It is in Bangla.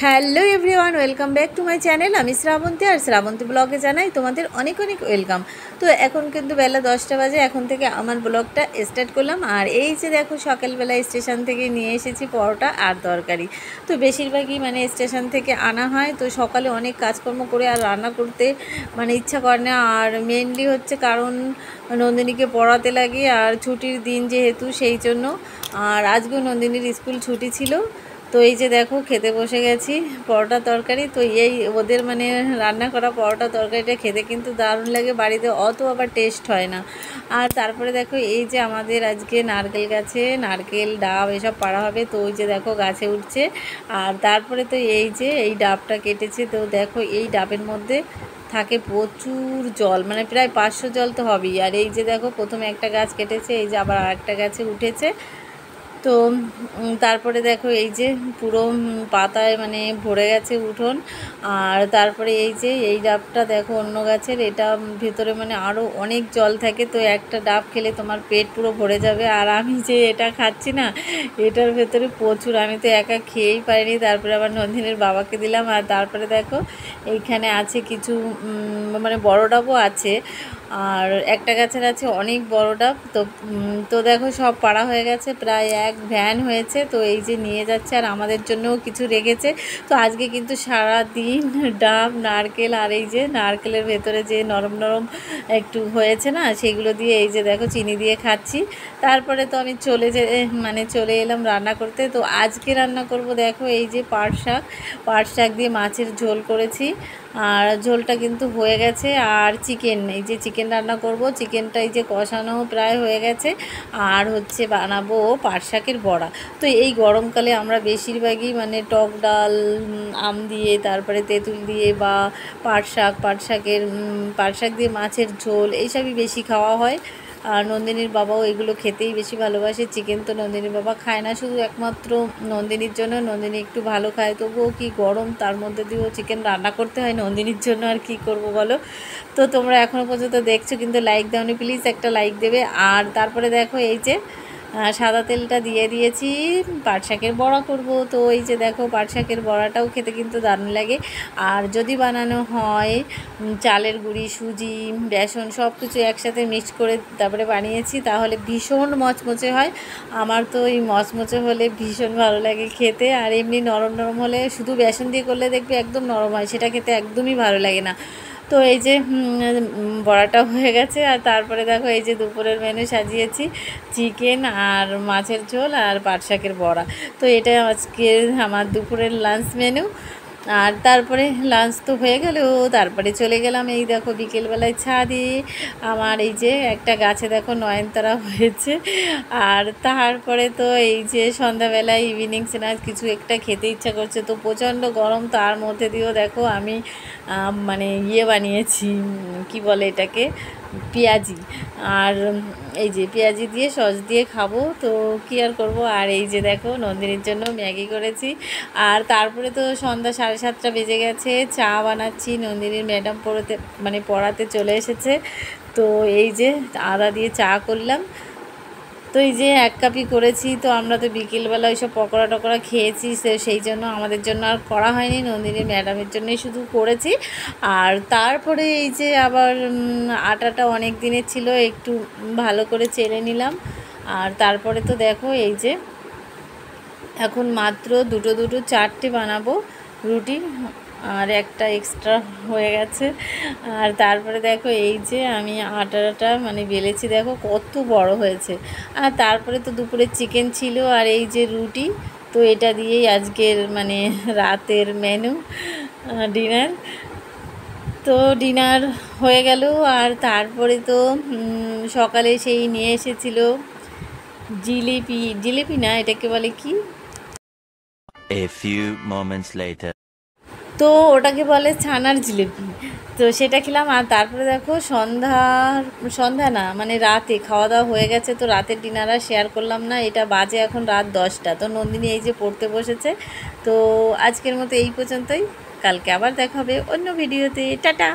Hello everyone, welcome back to my channel. আমি শ্রাবন্তী, আর শ্রাবন্তী ব্লগে জানাই তোমাদের অনেক অনেক ওয়েলকাম। তো এখন কিন্তু বেলা 10টা বাজে, এখন থেকে আমার ব্লগটা স্টার্ট করলাম। আর এই যে দেখো, সকালবেলা স্টেশন থেকে নিয়ে এসেছি পরোটা আর তরকারি। তো বেশিরভাগই স্টেশন থেকে আনা হয়, তো সকালে অনেক কাজকর্ম করে আর রান্না করতে ইচ্ছা করে না। আর মেনলি হচ্ছে কারণ নন্দিনীকে পড়াতে লাগে, আর ছুটির দিন যেহেতু সেই জন্য। আর আজকেও নন্দিনীর স্কুল ছুটি ছিল। তো এই যে দেখো, খেতে বসে গেছি পরোটা তরকারি। তো এই ওদের রান্না করা পরোটা তরকারিটা খেতে কিন্তু দারুণ লাগে, বাড়িতে অত আবার টেস্ট হয় না। আর তারপরে দেখো, এই যে আমাদের আজকে নারকেল গাছে নারকেল ডাব এসব পাড়া হবে, তো ওই যে দেখো গাছে উঠছে। আর তারপরে তো এই যে এই ডাবটা কেটেছে, তো দেখো এই ডাবের মধ্যে থাকে প্রচুর জল, প্রায় 500 জল তো হবেই। আর এই যে দেখো, প্রথমে একটা গাছ কেটেছে, এই যে আবার আরেকটা গাছে উঠেছে। তো তারপরে দেখো, এই যে পুরো পাতায় ভরে গেছে উঠোন। আর তারপরে এই যে এই ডাবটা দেখো অন্য গাছের, এটা ভেতরে আরও অনেক জল থাকে। তো একটা ডাব খেলে তোমার পেট পুরো ভরে যাবে। আর আমি যে এটা খাচ্ছি না, এটার ভেতরে প্রচুর, আমি তো একা খেয়েই পারিনি, তারপরে আবার নন্দিনীর বাবাকে দিলাম। আর তারপরে দেখো, এইখানে আছে কিছু বড় ডাবও আছে, আর একটা গাছের আছে অনেক বড় ডাব। তো দেখো, সব পাড়া হয়ে গেছে, প্রায় এক ভ্যান হয়েছে। তো এই যে নিয়ে যাচ্ছে, আর আমাদের জন্যও কিছু রেখেছে। তো আজকে কিন্তু সারা দিন ডাব, নারকেল, আর এই যে নারকেলের ভেতরে যে নরম নরম একটু হয়েছে না, সেগুলো দিয়ে এই যে দেখো চিনি দিয়ে খাচ্ছি। তারপরে তো আমি চলে এলাম রান্না করতে। তো আজকে রান্না করব দেখো, এই যে পাট শাক দিয়ে মাছের ঝোল করেছি। আর ঝোলটা কিন্তু হয়ে গেছে। আর এই যে চিকেন রান্না করব, চিকেনটা এই যে কষানো প্রায় হয়ে গেছে। আর হচ্ছে বানাবো পাট শাকের বড়া। তো এই গরমকালে আমরা বেশিরভাগই টক ডাল, আম দিয়ে, তারপরে তেঁতুল দিয়ে, বা পাট শাক দিয়ে মাছের ঝোল, এইসবই বেশি খাওয়া হয়। আর নন্দিনীর বাবাও এগুলো খেতেই বেশি ভালোবাসে। চিকেন তো নন্দিনীর বাবা খায় না, শুধু একমাত্র নন্দিনীর জন্য। নন্দিনী একটু ভালো খায়, তবুও কি গরম, তার মধ্যে দিয়েও চিকেন রান্না করতে হয় নন্দিনীর জন্য, আর কি করব বলো। তো তোমরা এখনও পর্যন্ত দেখছো কিন্তু লাইক দাওনি, প্লিজ একটা লাইক দেবে। আর তারপরে দেখো, এই যে সাদা তেলটা দিয়ে দিয়েছি, পাট শাকের বড়া করব। তো এই যে দেখো, পাট শাকের বড়াটাও খেতে কিন্তু দারুণ লাগে। আর যদি বানানো হয় চালের গুঁড়ি, সুজি, বেসন সব কিছু একসাথে মিক্স করে তারপরে বানিয়েছি, তাহলে ভীষণ মচমচে হয়। আমার তো এই মচমচে হলে ভীষণ ভালো লাগে খেতে। আর এমনি নরম নরম হলে, শুধু বেসন দিয়ে করলে দেখবে একদম নরম হয়, সেটা খেতে একদমই ভালো লাগে না। তো এই যে বড়াটা হয়ে গেছে। আর তারপরে দেখো, এই যে দুপুরের মেনু সাজিয়েছি, চিকেন আর মাছের ঝোল আর পাট শাকের বড়া। তো এটা আজকে আমার দুপুরের লাঞ্চ মেনু। আর তারপরে লাঞ্চ তো হয়ে গেল, তারপরে চলে গেলাম এই দেখো বিকেলবেলায় ছাদে। আমার এই যে একটা গাছে দেখো নয়নতারা হয়েছে। আর তারপরে তো এই যে সন্ধ্যাবেলায় ইভিনিং স্ন্যাক্স কিছু একটা খেতে ইচ্ছা করছে, তো প্রচণ্ড গরম, তার মধ্যে দিয়েও দেখো আমি বানিয়েছি, কি বলে এটাকে, পেঁয়াজি। আর এই যে পেঁয়াজি দিয়ে সস দিয়ে খাবো, তো কী আর করবো। আর এই যে দেখো, নন্দিনীর জন্য ম্যাগি করেছি। আর তারপরে তো সন্ধ্যা 7:30 বেজে গেছে, চা বানাচ্ছি। নন্দিনীর ম্যাডাম পড়াতে চলে এসেছে। তো এই যে আদা দিয়ে চা করলাম। তো এই যে এক কাপই করেছি। তো আমরা তো বিকেলবেলা ওইসব পকোড়া টকোড়া খেয়েছি, সেই জন্য আমাদের জন্য আর করা হয়নি, নন্দিনীর ম্যাডামের জন্যই শুধু করেছি। আর তারপরে এই যে আবার আটাটা অনেক দিনের ছিল, একটু ভালো করে চেলে নিলাম। আর তারপরে তো দেখো, এই যে এখন মাত্র দুটো 4টে বানাবো রুটি, আর একটা এক্সট্রা হয়ে গেছে। আর তারপরে দেখো, এই যে আমি আটাটা বেলেছি, দেখো কত বড় হয়েছে। আর তারপরে তো দুপুরে চিকেন ছিল, আর এই যে রুটি। তো এটা দিয়েই আজকের রাতের মেনু, ডিনার। তো ডিনার হয়ে গেল। আর তারপরে তো সকালে সেই নিয়ে এসেছিল জিলিপি না, এটাকে বলে কি, A few moments later. তো ওটাকে বলে ছানার জিলিপি। তো সেটা খেলাম। আর তারপরে দেখো, সন্ধ্যা না রাতে খাওয়া দাওয়া হয়ে গেছে। তো রাতের ডিনার আর শেয়ার করলাম না, এটা বাজে এখন রাত 10টা। তো নন্দিনী এই যে পড়তে বসেছে। তো আজকের মতো এই পর্যন্তই, কালকে আবার দেখা হবে অন্য ভিডিওতে। টাটা।